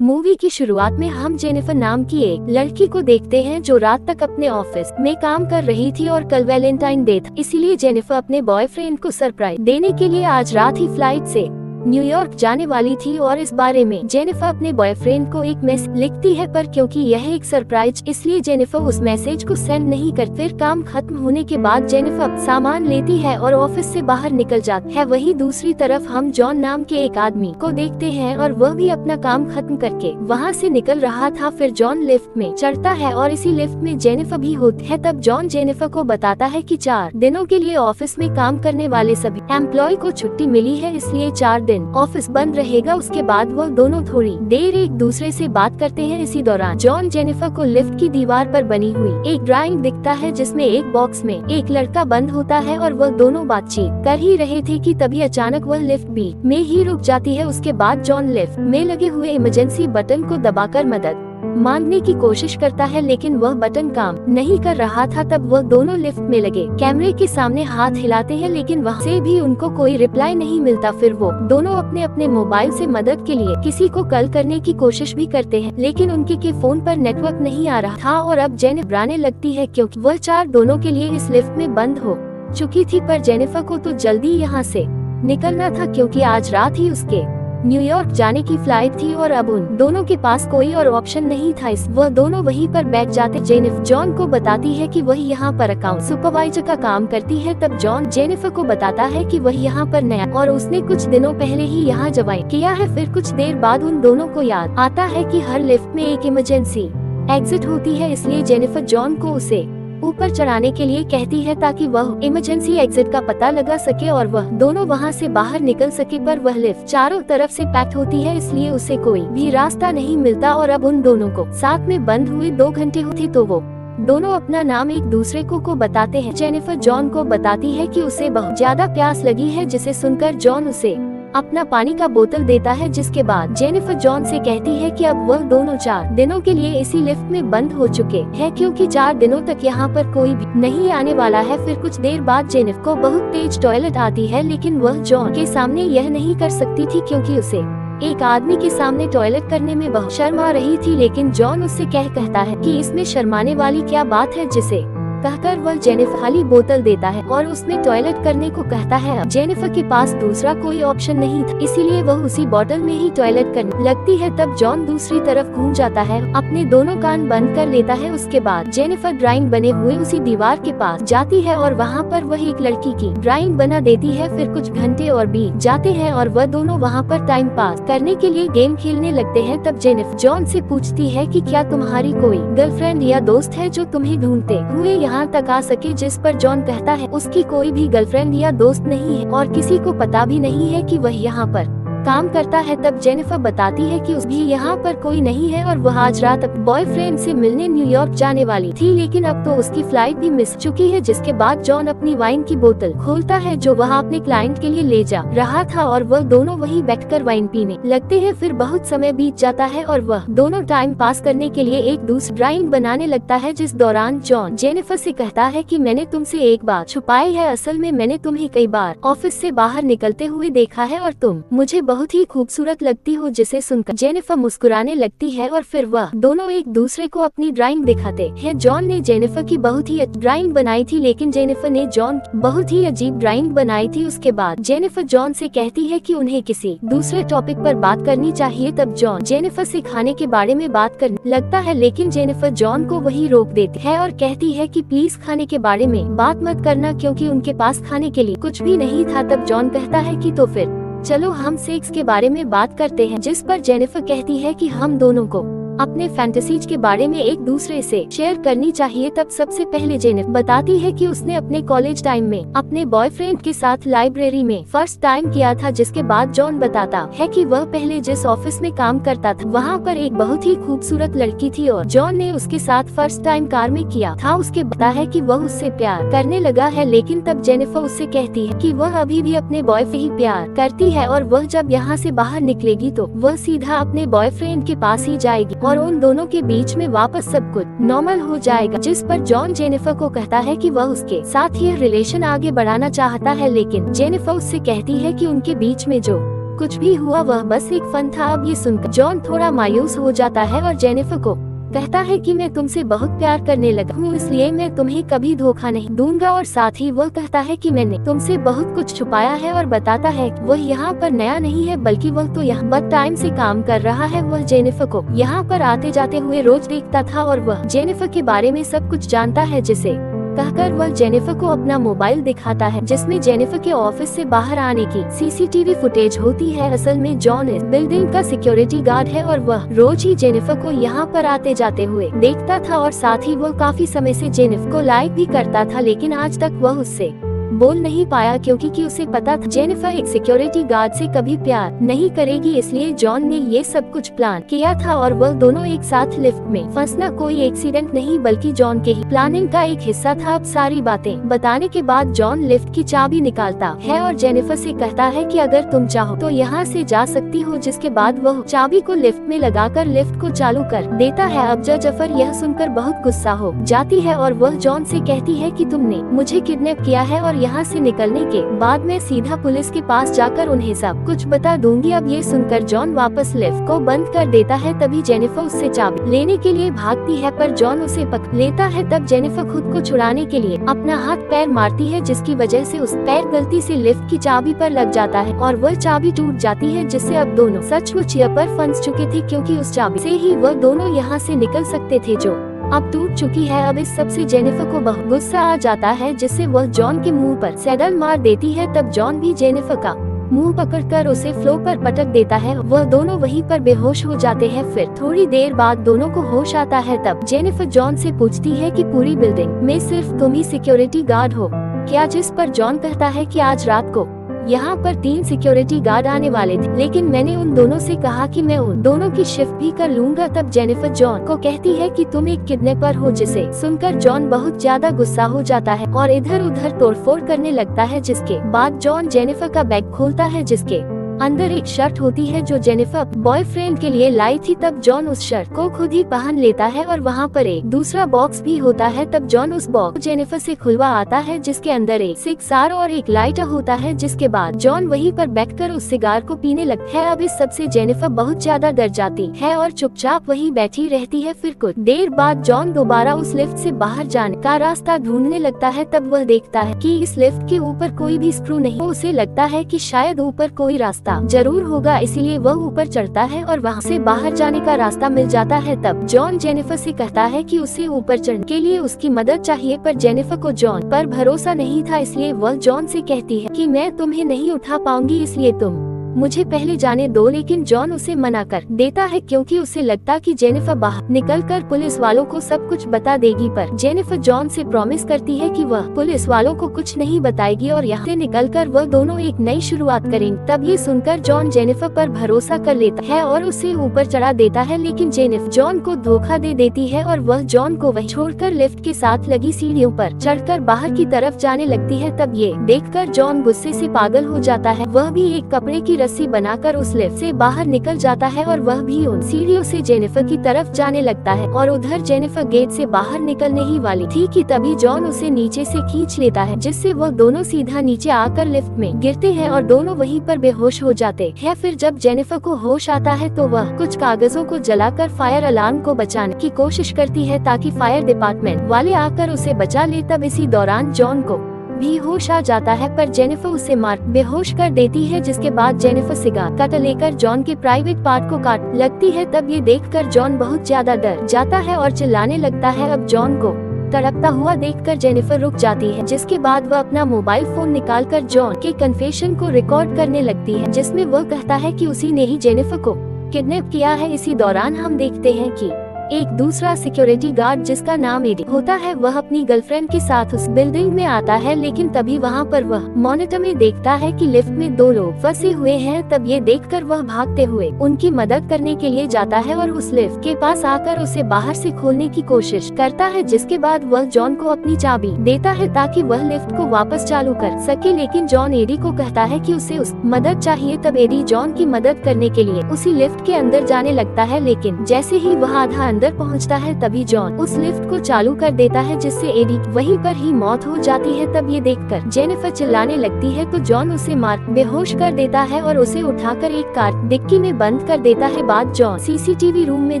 Movie की शुरुआत में हम जेनिफर नाम की एक लड़की को देखते हैं जो रात तक अपने ऑफिस में काम कर रही थी और कल वैलेंटाइन डे था, इसीलिए जेनिफर अपने बॉयफ्रेंड को सरप्राइज देने के लिए आज रात ही फ्लाइट से न्यूयॉर्क जाने वाली थी। और इस बारे में जेनिफर अपने बॉयफ्रेंड को एक मैसेज लिखती है, पर क्योंकि यह एक सरप्राइज इसलिए जेनिफर उस मैसेज को सेंड नहीं कर। फिर काम खत्म होने के बाद जेनिफर सामान लेती है और ऑफिस से बाहर निकल जाती है। वहीं दूसरी तरफ हम जॉन नाम के एक आदमी को देखते हैं और वह भी अपना काम खत्म करके वहाँ से निकल रहा था। फिर जॉन लिफ्ट में चढ़ता है और इसी लिफ्ट में जेनिफर भी होती है। तब जॉन जेनिफर को बताता है कि 4 दिनों के लिए ऑफिस में काम करने वाले सभी एम्प्लॉय को छुट्टी मिली है, इसलिए 4 दिन ऑफिस बंद रहेगा। उसके बाद वो दोनों थोड़ी देर एक दूसरे से बात करते हैं। इसी दौरान जॉन जेनिफर को लिफ्ट की दीवार पर बनी हुई एक ड्राइंग दिखता है जिसमें एक बॉक्स में एक लड़का बंद होता है और वह दोनों बातचीत कर ही रहे थे कि तभी अचानक वह लिफ्ट भी में ही रुक जाती है। उसके बाद जॉन लिफ्ट में लगे हुए इमरजेंसी बटन को दबाकर मदद मांगने की कोशिश करता है, लेकिन वह बटन काम नहीं कर रहा था। तब वह दोनों लिफ्ट में लगे कैमरे के सामने हाथ हिलाते हैं, लेकिन वहाँ से भी उनको कोई रिप्लाई नहीं मिलता। फिर वो दोनों अपने अपने मोबाइल से मदद के लिए किसी को कॉल करने की कोशिश भी करते हैं, लेकिन उनके के फोन पर नेटवर्क नहीं आ रहा था। और अब जेनिफर घबराने लगती है क्योंकि वह 4 दोनों के लिए इस लिफ्ट में बंद हो चुकी थी। पर जेनिफर को तो जल्दी यहाँ से निकलना था क्योंकि आज रात ही उसके न्यूयॉर्क जाने की फ्लाइट थी और अब उन दोनों के पास कोई और ऑप्शन नहीं था। वह दोनों वहीं पर बैठ जाते। जेनिफर जॉन को बताती है कि वह यहाँ पर अकाउंट सुपरवाइजर का काम करती है। तब जॉन जेनिफर को बताता है कि वह यहाँ पर नया और उसने कुछ दिनों पहले ही यहाँ ज्वाइन किया है। फिर कुछ देर बाद उन दोनों को याद आता है कि हर लिफ्ट में एक इमरजेंसी एग्जिट होती है, इसलिए जेनिफर जॉन को उसे ऊपर चढ़ाने के लिए कहती है ताकि वह इमरजेंसी एग्जिट का पता लगा सके और वह दोनों वहां से बाहर निकल सके। पर वह लिफ्ट चारों तरफ से पैक्ड होती है, इसलिए उसे कोई भी रास्ता नहीं मिलता। और अब उन दोनों को साथ में बंद हुए 2 घंटे होते तो वो दोनों अपना नाम एक दूसरे को बताते हैं। जेनिफर जॉन को बताती है कि उसे बहुत ज्यादा प्यास लगी है, जिसे सुनकर जॉन उसे अपना पानी का बोतल देता है। जिसके बाद जेनिफर जॉन से कहती है कि अब वह दोनों 4 दिनों के लिए इसी लिफ्ट में बंद हो चुके हैं, क्योंकि 4 दिनों तक यहाँ पर कोई भी नहीं आने वाला है। फिर कुछ देर बाद जेनिफर को बहुत तेज टॉयलेट आती है, लेकिन वह जॉन के सामने यह नहीं कर सकती थी क्योंकि उसे एक आदमी के सामने टॉयलेट करने में बहुत शर्म आ रही थी। लेकिन जॉन उससे कहता है कि इसमें शर्माने वाली क्या बात है, जिसे कहकर वह जेनिफर खाली बोतल देता है और उसमें टॉयलेट करने को कहता है। जेनिफर के पास दूसरा कोई ऑप्शन नहीं था, इसीलिए वह उसी बोतल में ही टॉयलेट करने लगती है। तब जॉन दूसरी तरफ घूम जाता है, अपने दोनों कान बंद कर लेता है। उसके बाद जेनिफर ड्राइंग बने हुए उसी दीवार के पास जाती है और वहाँ पर वह एक लड़की की ड्राइंग बना देती है। फिर कुछ घंटे और बीत जाते हैं और वह दोनों वहाँ पर टाइम पास करने के लिए गेम खेलने लगते हैं। तब जेनिफर जॉन से पूछती है कि क्या तुम्हारी कोई गर्लफ्रेंड या दोस्त है जो तुम्हें ढूंढते हुए यहाँ तक आ सके, जिस पर जॉन कहता है उसकी कोई भी गर्लफ्रेंड या दोस्त नहीं है और किसी को पता भी नहीं है कि वह यहाँ पर काम करता है। तब जेनिफर बताती है कि उस भी यहाँ पर कोई नहीं है और वह आज रात बॉयफ्रेंड से मिलने न्यूयॉर्क जाने वाली थी, लेकिन अब तो उसकी फ्लाइट भी मिस चुकी है। जिसके बाद जॉन अपनी वाइन की बोतल खोलता है जो वह अपने क्लाइंट के लिए ले जा रहा था और वह दोनों वहीं बैठकर वाइन पीने लगते हैं। फिर बहुत समय बीत जाता है और वह दोनों टाइम पास करने के लिए एक दूसरी ड्राइंग बनाने लगता है, जिस दौरान जॉन जेनिफर से कहता है कि मैंने तुमसे एक बात छुपाई है, असल में मैंने तुम्हें कई बार ऑफिस से बाहर निकलते हुए देखा है और तुम मुझे बहुत ही खूबसूरत लगती हो। जिसे सुनकर जेनिफर मुस्कुराने लगती है और फिर वह दोनों एक दूसरे को अपनी ड्राइंग दिखाते हैं। जॉन ने जेनिफर की बहुत ही ड्राइंग बनाई थी, लेकिन जेनिफर ने जॉन की बहुत ही अजीब ड्राइंग बनाई थी। उसके बाद जेनिफर जॉन से कहती है कि उन्हें किसी दूसरे टॉपिक पर बात करनी चाहिए। तब जॉन जेनिफर से खाने के बारे में बात करने लगता है, लेकिन जेनिफर जॉन को वही रोक देती है और कहती है कि प्लीज खाने के बारे में बात मत करना, क्योंकि उनके पास खाने के लिए कुछ भी नहीं था। तब जॉन कहता है कि तो फिर चलो हम सेक्स के बारे में बात करते हैं, जिस पर जेनिफर कहती है कि हम दोनों को अपने फैंटेसीज के बारे में एक दूसरे से शेयर करनी चाहिए। तब सबसे पहले जेनिफर बताती है कि उसने अपने कॉलेज टाइम में अपने बॉयफ्रेंड के साथ लाइब्रेरी में फर्स्ट टाइम किया था। जिसके बाद जॉन बताता है कि वह पहले जिस ऑफिस में काम करता था वहाँ पर एक बहुत ही खूबसूरत लड़की थी और जॉन ने उसके साथ फर्स्ट टाइम कार में किया था। उसके बता है कि वह उससे प्यार करने लगा है, लेकिन तब जेनिफर उससे कहती है कि वह अभी भी अपने बॉयफ्रेंड से ही प्यार करती है और वह जब यहाँ से बाहर निकलेगी तो वह सीधा अपने बॉयफ्रेंड के पास ही जाएगी और उन दोनों के बीच में वापस सब कुछ नॉर्मल हो जाएगा। जिस पर जॉन जेनिफर को कहता है कि वह उसके साथ ये रिलेशन आगे बढ़ाना चाहता है, लेकिन जेनिफर उससे कहती है कि उनके बीच में जो कुछ भी हुआ वह बस एक फन था। अब ये सुनकर जॉन थोड़ा मायूस हो जाता है और जेनिफर को कहता है कि मैं तुमसे बहुत प्यार करने लगा हूँ, इसलिए मैं तुम्हें कभी धोखा नहीं दूंगा। और साथ ही वह कहता है कि मैंने तुमसे बहुत कुछ छुपाया है और बताता है कि वह यहाँ पर नया नहीं है, बल्कि वह तो यहाँ बट टाइम से काम कर रहा है। वह जेनिफर को यहाँ पर आते जाते हुए रोज देखता था और वह जेनिफर के बारे में सब कुछ जानता है, जिसे कहकर वह जेनिफर को अपना मोबाइल दिखाता है, जिसमें जेनिफर के ऑफिस से बाहर आने की सीसीटीवी फुटेज होती है। असल में जॉन इस बिल्डिंग का सिक्योरिटी गार्ड है और वह रोज ही जेनिफर को यहाँ पर आते जाते हुए देखता था और साथ ही वह काफी समय से जेनिफर को लाइक भी करता था, लेकिन आज तक वह उससे बोल नहीं पाया क्योंकि उसे पता था जेनिफर एक सिक्योरिटी गार्ड से कभी प्यार नहीं करेगी। इसलिए जॉन ने ये सब कुछ प्लान किया था और वह दोनों एक साथ लिफ्ट में फंसना कोई एक्सीडेंट नहीं बल्कि जॉन के ही प्लानिंग का एक हिस्सा था। अब सारी बातें बताने के बाद जॉन लिफ्ट की चाबी निकालता है और जेनिफर से कहता है कि अगर तुम चाहो तो यहाँ से जा सकती हो, जिसके बाद वह चाबी को लिफ्ट में लगाकर लिफ्ट को चालू कर देता है। अब जफर यह सुनकर बहुत गुस्सा हो जाती है और वह जॉन से कहती है कि तुमने मुझे किडनैप किया है और यहाँ से निकलने के बाद मैं सीधा पुलिस के पास जाकर उन्हें सब कुछ बता दूंगी। अब ये सुनकर जॉन वापस लिफ्ट को बंद कर देता है। तभी जेनिफर उससे चाबी लेने के लिए भागती है पर जॉन उसे पकड़ लेता है। तब जेनिफर खुद को छुड़ाने के लिए अपना हाथ पैर मारती है, जिसकी वजह से उस पैर गलती से लिफ्ट की चाबी पर लग जाता है और वह चाबी टूट जाती है, जिससे अब दोनों सचमुच यहाँ पर फंस चुके थे क्योंकि उस चाबी से ही वह दोनों यहाँ से निकल सकते थे जो अब टूट चुकी है। अब इस सब से जेनिफर को बहुत गुस्सा आ जाता है, जिससे वह जॉन के मुंह पर सैडल मार देती है। तब जॉन भी जेनिफर का मुंह पकड़कर उसे फ्लोर पर पटक देता है। वह दोनों वहीं पर बेहोश हो जाते हैं। फिर थोड़ी देर बाद दोनों को होश आता है। तब जेनिफर जॉन से पूछती है कि पूरी बिल्डिंग में सिर्फ तुम ही सिक्योरिटी गार्ड हो क्या? जिस पर जॉन कहता है कि आज रात को यहाँ पर 3 सिक्योरिटी गार्ड आने वाले थे, लेकिन मैंने उन दोनों से कहा कि मैं उन दोनों की शिफ्ट भी कर लूंगा। तब जेनिफर जॉन को कहती है कि तुम एक किडनैपर हो, जिसे सुनकर जॉन बहुत ज्यादा गुस्सा हो जाता है और इधर उधर तोड़फोड़ करने लगता है। जिसके बाद जॉन जेनिफर का बैग खोलता है, जिसके अंदर एक शर्ट होती है जो जेनिफर बॉयफ्रेंड के लिए लाई थी। तब जॉन उस शर्ट को खुद ही पहन लेता है और वहाँ पर एक दूसरा बॉक्स भी होता है। तब जॉन उस बॉक्स जेनिफर से खुलवा आता है, जिसके अंदर एक सिगार और एक लाइटर होता है। जिसके बाद जॉन वहीं पर बैठकर उस सिगार को पीने लगता है। अब इस सबसे जेनिफर बहुत ज्यादा डर जाती है और चुपचाप वहीं बैठी रहती है। फिर कुछ देर बाद जॉन दोबारा उस लिफ्ट से बाहर जाने का रास्ता ढूंढने लगता है। तब वह देखता है कि इस लिफ्ट के ऊपर कोई भी स्क्रू नहीं। उसे लगता है कि शायद ऊपर कोई रास्ता जरूर होगा, इसीलिए वह ऊपर चढ़ता है और वहाँ से बाहर जाने का रास्ता मिल जाता है। तब जॉन जेनिफर से कहता है कि उसे ऊपर चढ़ने के लिए उसकी मदद चाहिए, पर जेनिफर को जॉन पर भरोसा नहीं था, इसलिए वह जॉन से कहती है कि मैं तुम्हें नहीं उठा पाऊंगी, इसलिए तुम मुझे पहले जाने दो। लेकिन जॉन उसे मना कर देता है क्योंकि उसे लगता कि जेनिफर बाहर निकलकर पुलिस वालों को सब कुछ बता देगी। पर जेनिफर जॉन से प्रॉमिस करती है कि वह पुलिस वालों को कुछ नहीं बताएगी और यहाँ से निकलकर वह दोनों एक नई शुरुआत करेंगे। तब ये सुनकर जॉन जेनिफर पर भरोसा कर लेता है और उसे ऊपर चढ़ा देता है, लेकिन जेनिफर जॉन को धोखा दे देती है और वह जॉन को वहीं छोड़कर लिफ्ट के साथ लगी सीढ़ियों पर चढ़कर बाहर की तरफ जाने लगती है। तब ये देखकर जॉन गुस्से से पागल हो जाता है। वह भी एक कपड़े की रस्सी बनाकर उस लिफ्ट से बाहर निकल जाता है और वह भी उन सीढ़ियों से जेनिफर की तरफ जाने लगता है। और उधर जेनिफर गेट से बाहर निकलने ही वाली थी कि तभी जॉन उसे नीचे से खींच लेता है, जिससे वह दोनों सीधा नीचे आकर लिफ्ट में गिरते हैं और दोनों वहीं पर बेहोश हो जाते हैं। फिर जब जेनिफर को होश आता है तो वह कुछ कागजों को जलाकर फायर अलार्म को बचाने की कोशिश करती है ताकि फायर डिपार्टमेंट वाले आकर उसे बचा ले। तब इसी दौरान जॉन को भी होश आ जाता है, पर जेनिफर उसे मार बेहोश कर देती है। जिसके बाद जेनिफर सिगार कटर लेकर जॉन के प्राइवेट पार्ट को काट लगती है। तब ये देखकर जॉन बहुत ज्यादा डर जाता है और चिल्लाने लगता है। अब जॉन को तड़पता हुआ देखकर जेनिफर रुक जाती है, जिसके बाद वह अपना मोबाइल फोन निकालकर जॉन के कन्फेशन को रिकॉर्ड करने लगती है, जिसमें वह कहता है कि उसी ने ही जेनिफर को किडनैप किया है। इसी दौरान हम देखते हैं कि एक दूसरा सिक्योरिटी गार्ड जिसका नाम एडी होता है, वह अपनी गर्लफ्रेंड के साथ उस बिल्डिंग में आता है, लेकिन तभी वहाँ पर वह मॉनिटर में देखता है कि लिफ्ट में 2 लोग फंसे हुए हैं। तब ये देखकर वह भागते हुए उनकी मदद करने के लिए जाता है और उस लिफ्ट के पास आकर उसे बाहर से खोलने की कोशिश करता है। जिसके बाद वह जॉन को अपनी चाबी देता है ताकि वह लिफ्ट को वापस चालू कर सके, लेकिन जॉन एडी को कहता है कि उसे उस मदद चाहिए। तब एडी जॉन की मदद करने के लिए उसी लिफ्ट के अंदर जाने लगता है, लेकिन जैसे ही वह आधा अंदर पहुंचता है तभी जॉन उस लिफ्ट को चालू कर देता है, जिससे एडी वहीं पर ही मौत हो जाती है। तब ये देखकर जेनिफर चिल्लाने लगती है तो जॉन उसे मार बेहोश कर देता है और उसे उठाकर एक कार डिक्की में बंद कर देता है। बाद जॉन सीसीटीवी रूम में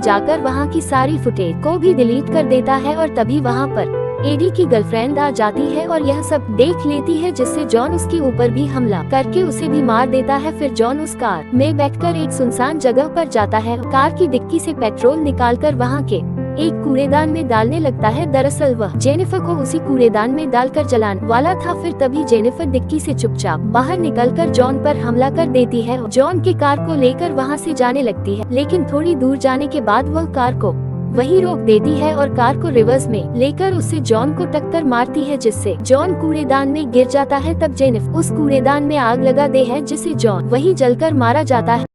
जाकर वहाँ की सारी फुटेज को भी डिलीट कर देता है और तभी वहाँ पर एडी की गर्लफ्रेंड आ जाती है और यह सब देख लेती है, जिससे जॉन उसके ऊपर भी हमला करके उसे भी मार देता है। फिर जॉन उस कार में बैठकर एक सुनसान जगह पर जाता है। कार की डिक्की से पेट्रोल निकालकर वहाँ के एक कूड़ेदान में डालने लगता है। दरअसल वह जेनिफर को उसी कूड़ेदान में डालकर जलाने वाला था। फिर तभी जेनिफर डिक्की से चुपचाप बाहर निकलकर जॉन पर हमला कर देती है। जॉन की कार को लेकर वहाँ से जाने लगती है, लेकिन थोड़ी दूर जाने के बाद वह कार को वहीं रोक देती है और कार को रिवर्स में लेकर उससे जॉन को टक्कर मारती है, जिससे जॉन कूड़ेदान में गिर जाता है। तब जेनिफर उस कूड़ेदान में आग लगा दे है, जिससे जॉन वहीं जलकर मारा जाता है।